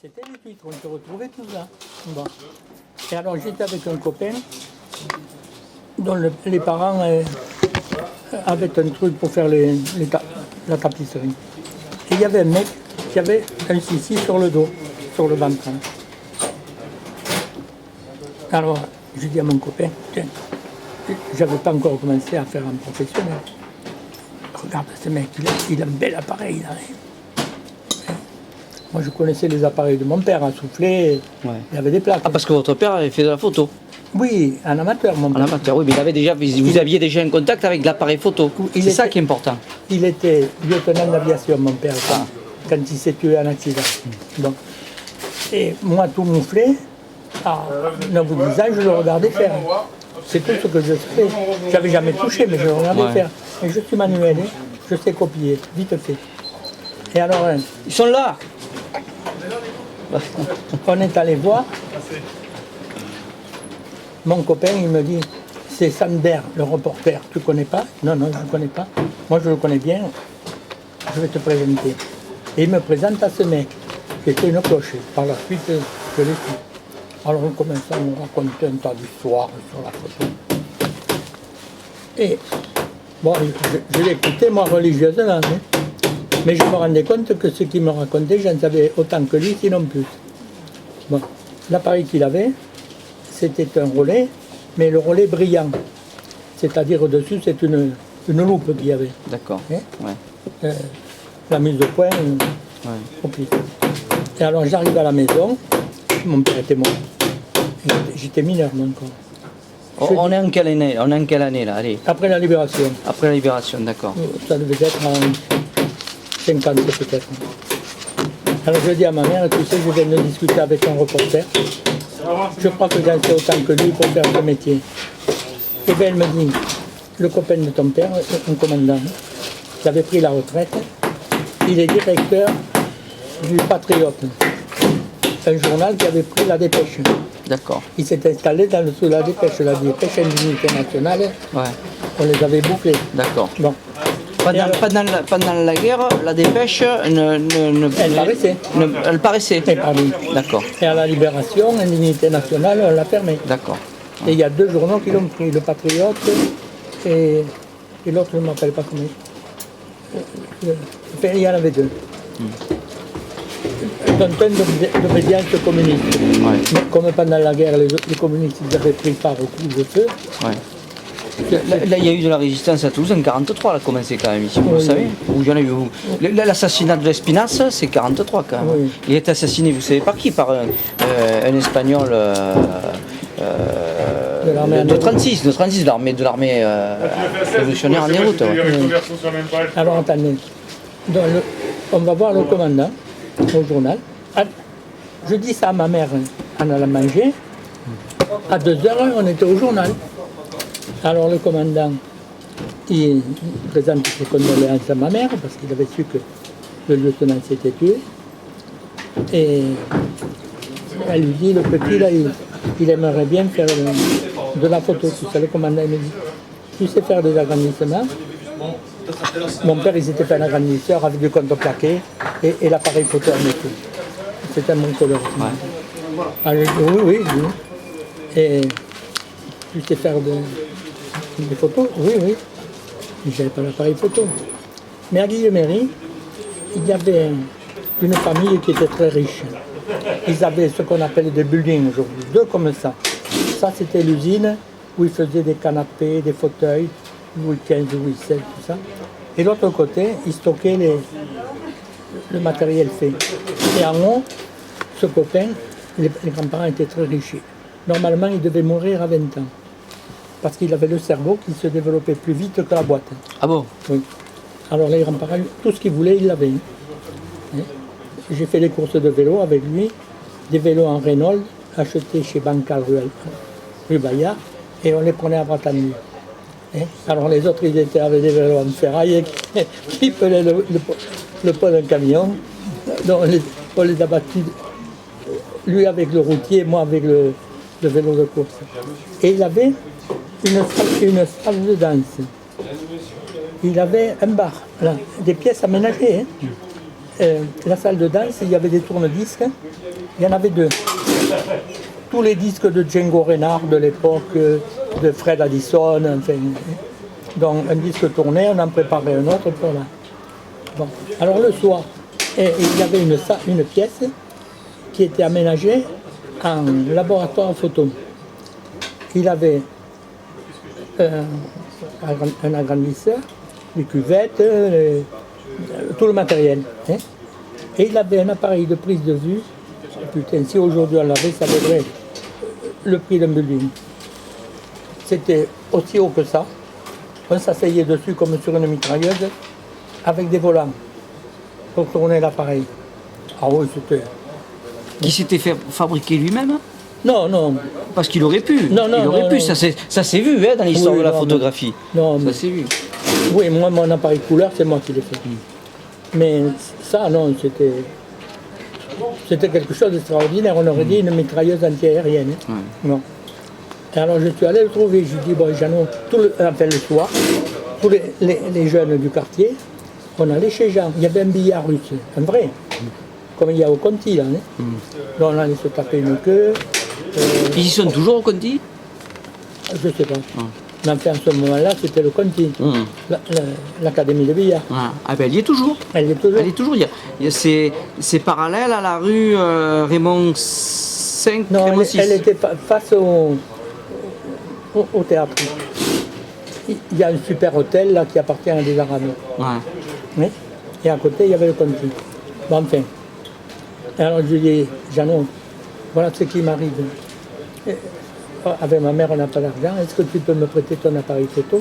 C'était les huîtres, on se retrouvait tout ça. Bon. Et alors j'étais avec un copain dont les parents avaient un truc pour faire la tapisserie. Et il y avait un mec qui avait un sissi sur le dos, sur le ventre. Alors je dis à mon copain, tiens, j'avais pas encore commencé à faire un professionnel. Regarde ce mec, il a un bel appareil là. Moi je connaissais les appareils de mon père à souffler, il y avait des plaques. Ah, parce que votre père avait fait de la photo. Oui, un amateur mon père. En amateur, oui, mais vous aviez déjà un contact avec l'appareil photo. C'est ça qui est important. Il était lieutenant d'aviation mon père, quand il s'est tué en accident. Donc, et moi tout mouflé, à 9 ou 10 ans, je le regardais faire. C'est tout ce que je fais. J'avais jamais touché, mais je le regardais faire. Et je suis manuel, je sais copier, vite fait. Et alors, ils sont là. On est allé voir. Mon copain, il me dit, c'est Sander, le reporter. Tu ne connais pas? Non, non, je ne connais pas. Moi, je le connais bien. Je vais te présenter. Et il me présente à ce mec, qui était une cloche. Par la suite, je l'ai su. Alors, on commence à nous raconter un tas d'histoires sur la photo. Et, bon, je l'écoutais, moi, religieusement. Hein. Mais je me rendais compte que ce qu'il me racontait, j'en savais autant que lui, sinon plus. Bon, l'appareil qu'il avait, c'était un relais, mais le relais brillant. C'est-à-dire au-dessus, c'est une loupe qu'il y avait. D'accord. Hein? Ouais. La mise au point, compliquée. Et alors j'arrive à la maison, mon père était mort. J'étais mineur moi encore. On est en quelle année là? Allez. Après la libération. Après la libération, d'accord. Ça devait être en 50 peut-être. Alors je dis à ma mère, tu sais, je viens de discuter avec un reporter. Je crois que j'en sais autant que lui pour faire ce métier. Et bien elle me dit, le copain de ton père, un commandant, qui avait pris la retraite, il est directeur du Patriote, un journal qui avait pris la dépêche. D'accord. Il s'est installé sous la dépêche Indignité nationale, on les avait bouclés. D'accord. Bon. Pendant la guerre, la dépêche elle paraissait. Elle paraissait. D'accord. Et à la libération, Indignité nationale, on l'a fermée. D'accord. Et il y a 2 journaux qui l'ont pris, le Patriote et l'autre, je ne m'appelle pas comment. Enfin, il y en avait 2. Un d'obédience communiste. Ouais. Mais comme pendant la guerre, les communistes ils avaient pris part au couvre-feu. Ouais. Là, il y a eu de la résistance à Toulouse en 1943, elle a commencé quand même ici, vous savez. L'assassinat de l'Espinasse, c'est 1943 quand même. Oui. Il est assassiné, vous savez par qui? Par un Espagnol de 36, de l'armée révolutionnaire en déroute. Alors attendez, on va voir le commandant au journal. Je dis ça à ma mère en allant manger. À 2 heures, on était au journal. Alors le commandant, il présente ses condoléances à ma mère parce qu'il avait su que le lieutenant s'était tué. Et elle lui dit, le petit là, il aimerait bien faire de la photo. Tout ça, le commandant il me dit, tu sais faire des agrandissements? Mon père, il s'était fait un agrandisseur avec du contreplaqué et l'appareil photo en métier. C'était un moncoleur. Alors je dis, oui. Et tu sais faire des photos? Oui. Mais je n'avais pas l'appareil photo. Mais à Guillemery, il y avait une famille qui était très riche. Ils avaient ce qu'on appelle des buildings aujourd'hui, 2 comme ça. Ça, c'était l'usine où ils faisaient des canapés, des fauteuils, Louis XV, Louis XVI, tout ça. Et l'autre côté, ils stockaient le matériel fait. Et en haut, ce copain, les grands-parents étaient très riches. Normalement, il devait mourir à 20 ans. Parce qu'il avait le cerveau qui se développait plus vite que la boîte. Ah bon? Oui. Alors les grands-parents, tout ce qu'ils voulaient, ils l'avaient. J'ai fait des courses de vélo avec lui, des vélos en Renault, achetés chez Bancal rue Bayard, et on les prenait à Bratagny. Alors les autres, ils étaient avec des vélos en ferraille qui prenaient le pot d'un camion. Donc on les a battus, lui avec le routier, moi avec le vélo de course. Et il avait une salle de danse. Il avait un bar, là, des pièces aménagées. la salle de danse, il y avait des tourne-disques. Il y en avait 2. Tous les disques de Django Reinhardt de l'époque, de Fred Addison, enfin. Donc un disque tournait, on en préparait un autre pour là. Bon. Alors le soir, il y avait une pièce qui était aménagée en laboratoire photo. Il avait un agrandisseur, des cuvettes, tout le matériel. Hein. Et il avait un appareil de prise de vue. Putain, si aujourd'hui on l'avait, ça vaudrait le prix d'un building. C'était aussi haut que ça. On s'asseyait dessus comme sur une mitrailleuse, avec des volants pour tourner l'appareil. Ah oui, c'était... Qui s'était fait fabriquer lui-même? Non, non. Parce qu'il aurait pu. Non, non, il aurait non, pu. non. Ça s'est vu hein, dans l'histoire Oui, de la non, photographie. non, ça mais- s'est vu. Oui, moi, mon appareil couleur, c'est moi qui l'ai fait. Mais ça, non, c'était quelque chose d'extraordinaire. On aurait dit une mitrailleuse antiaérienne. Hein. Non. Et alors, je suis allé le trouver. Je dis, bon, Jeannot, enfin, le soir, tous les jeunes du quartier, on allait chez Jean. Il y avait un billard russe, un vrai, comme il y a au Conti, là. Hein. Donc, on allait se taper une queue. Ils y sont toujours au Conti? Je sais pas. Mais enfin, à ce moment-là, c'était le Conti, l'académie de billard. Ah ben, elle y est toujours. Elle est toujours. Elle est toujours. C'est parallèle à la rue Raymond 5, Non, Raymond 6. elle était face au théâtre. Il y a un super hôtel là qui appartient à des Arabes. Ouais. Oui. Et à côté, il y avait le Conti. Bon, enfin. Et alors je lui dis, Jeannot, voilà ce qui m'arrive. Avec ma mère, on n'a pas d'argent. Est-ce que tu peux me prêter ton appareil photo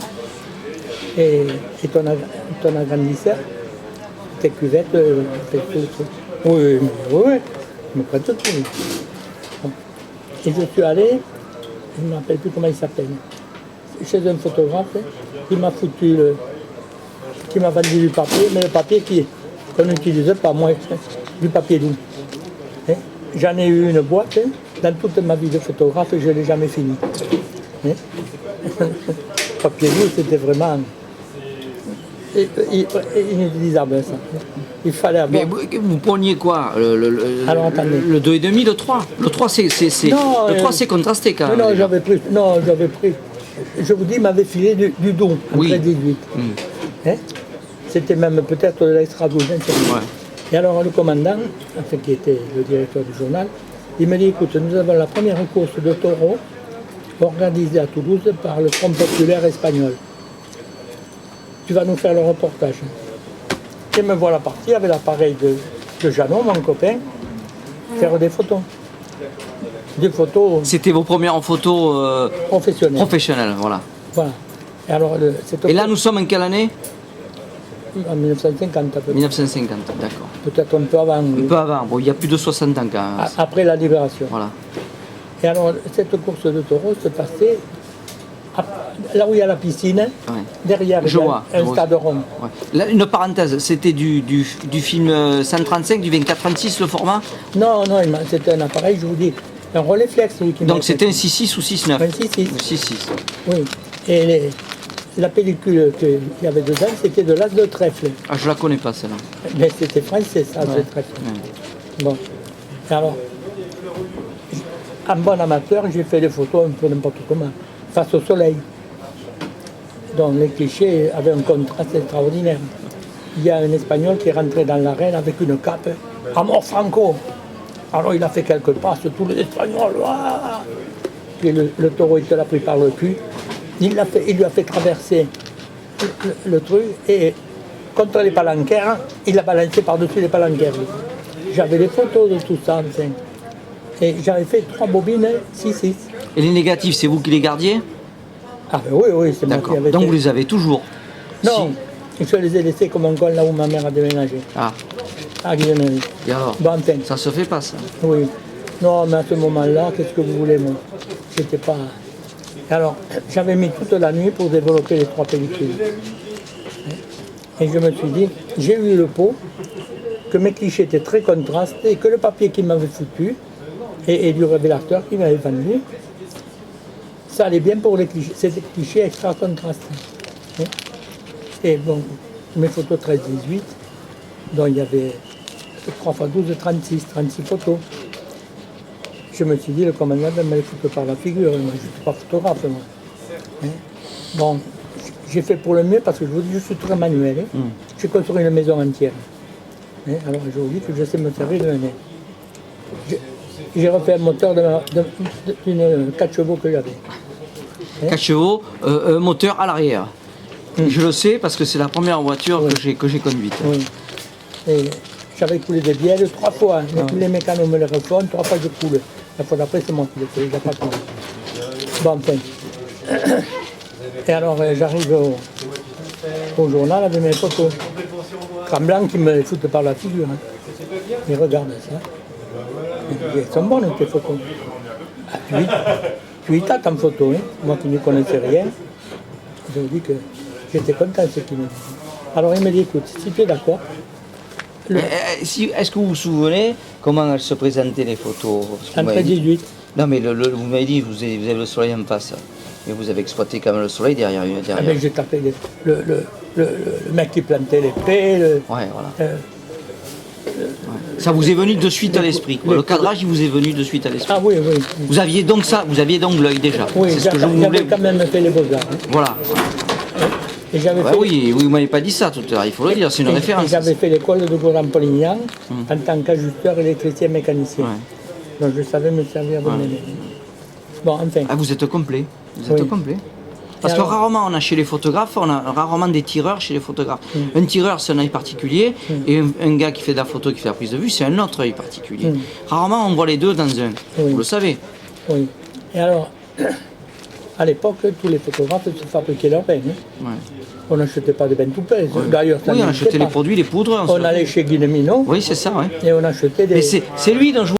et ton agrandisseur, tes cuvettes, tout. Oui, oui, je me prête tout. Bon. Et je suis allé, je ne me rappelle plus comment il s'appelle, chez un photographe, qui m'a foutu qui m'a vendu du papier, mais le papier qu'on n'utilise pas, moi, du papier doux. Hein. J'en ai eu une boîte, hein. Dans toute ma vie de photographe, je ne l'ai jamais fini. Hein. Papier doux, c'était vraiment inutilisable, ça. Il fallait avoir... Mais vous preniez quoi Alors, attendez. Le 2,5, le 3. Le 3, Non, le 3 c'est contrasté quand même. Non, déjà. j'avais pris. Je vous dis, il m'avait filé du don, en Oui. 18. Hein. C'était même peut-être de l'extra 12. Hein, Ouais. Et alors le commandant, enfin, qui était le directeur du journal, il me dit, écoute, nous avons la première course de taureau organisée à Toulouse par le Front populaire espagnol. Tu vas nous faire le reportage. Et me voilà parti avec l'appareil de Jeannot, mon copain, faire des photos. Des photos C'était vos premières photos professionnelles. voilà. Voilà. Et alors, Et là, nous sommes en quelle année? En 1950 à peu près. 1950, d'accord. Peut-être un peu avant. Un peu avant. Bon, il y a plus de 60 ans quand même. Après la libération. Voilà. Et alors, cette course de taureaux se passait là où il y a la piscine, Ouais. derrière il y a un stade rond. Ouais. Là, une parenthèse, c'était du film 135, du 24-36 le format? Non, c'était un appareil, je vous dis, un Rolleiflex. Oui, qui Donc m'a c'était fait. un 6-6 ou 6-9? Un 6-6. 6-6. Oui. Et la pellicule qu'il y avait dedans, c'était de l'as de trèfle. Ah, je la connais pas celle-là. Mais c'était français, ça, de trèfle. Ouais. Bon. Et alors, en bon amateur, j'ai fait des photos un peu n'importe comment, face au soleil. Donc les clichés avaient un contraste extraordinaire. Il y a un Espagnol qui est rentré dans l'arène avec une cape, à mort Franco. Alors il a fait quelques passes, tous les Espagnols, ouah. Puis le taureau, il te l'a pris par le cul. Il lui a fait traverser le truc et contre les palanquères, il l'a balancé par-dessus les palanquères. J'avais des photos de tout ça, enfin. Et j'avais fait 3 bobines, 6-6. Et les négatifs, c'est vous qui les gardiez? Ah ben oui, c'est moi qui D'accord. avais Donc fait. vous les avez toujours? Non, je les ai laissés comme un col là où ma mère a déménagé. Ah, À Guillemery. et alors? Bon, enfin, Ça se fait pas ça? oui. Non, mais à ce moment-là, qu'est-ce que vous voulez, moi? J'étais pas... Alors, j'avais mis toute la nuit pour développer les 3 pellicules. Et je me suis dit, j'ai eu le pot, que mes clichés étaient très contrastés, que le papier qui m'avait foutu, et du révélateur qui m'avait vendu, ça allait bien pour les clichés. C'était des clichés extra contrastés. Et bon, mes photos 13-18, dont il y avait 3 x 12, 36 photos. Je me suis dit, le commandant ne me les fout par la figure, moi je ne suis pas photographe. Moi. Hein? Bon, j'ai fait pour le mieux parce que je vous dis, je suis très manuel. Hein? J'ai construit une maison entière. Hein? Alors je vous dis que je sais me servir de ma main. J'ai refait un moteur d'une 4 chevaux que j'avais. 4 chevaux, moteur à l'arrière. Je le sais parce que c'est la première voiture que j'ai conduite. Oui. Et j'avais coulé des bielles 3 fois. Mais tous les mécanos me les refont, 3 fois je coule. La fois d'après, c'est moi qui l'ai fait, j'ai pas coulé. Bon, enfin. Et alors, j'arrive au journal avec mes photos. Tremblant qui me foutent par la figure. Hein. Et regarde ça. Elles sont bonnes tes photos. Ah, tu y tapes en photo, hein. Moi qui ne connaissais rien. Je vous dis que j'étais content de ce qu'il me dit. Alors il me dit, écoute, si tu es d'accord. Est-ce que vous vous souvenez comment elles se présentaient les photos? Entre 18. Non mais vous m'avez dit, vous avez le soleil en face. Mais vous avez exploité quand même le soleil derrière. Ah, mais j'ai tapé le mec qui plantait les prés. Ouais, voilà. Ça vous est venu de suite à l'esprit. Le cadrage, il vous est venu de suite à l'esprit. Ah oui, oui. Vous aviez donc ça, vous aviez donc l'œil déjà. Oui, c'est ce que je voulais. J'avais quand même fait les beaux-arts. Hein. Voilà. Et j'avais fait... Oui, vous m'avez pas dit ça tout à l'heure, il faut le dire, c'est une référence. J'avais fait l'école de Gourin-Polignan en tant qu'ajusteur électricien mécanicien. Donc je savais me servir de mes mains. Bon, enfin. Ah, vous êtes complet. Vous êtes complet. Parce que rarement on a chez les photographes, on a rarement des tireurs chez les photographes. Un tireur c'est un œil particulier et un gars qui fait de la photo, qui fait la prise de vue, c'est un autre œil particulier. Rarement on voit les deux dans un, vous le savez. Oui. Et alors, à l'époque, tous les photographes se fabriquaient leurs bains. Hein. On n'achetait pas de bains tout faits. D'ailleurs, oui, on achetait les produits, les poudres. On allait chez Guilleminot. Oui, c'est ça, ouais. Et on achetait des... Mais c'est lui dont je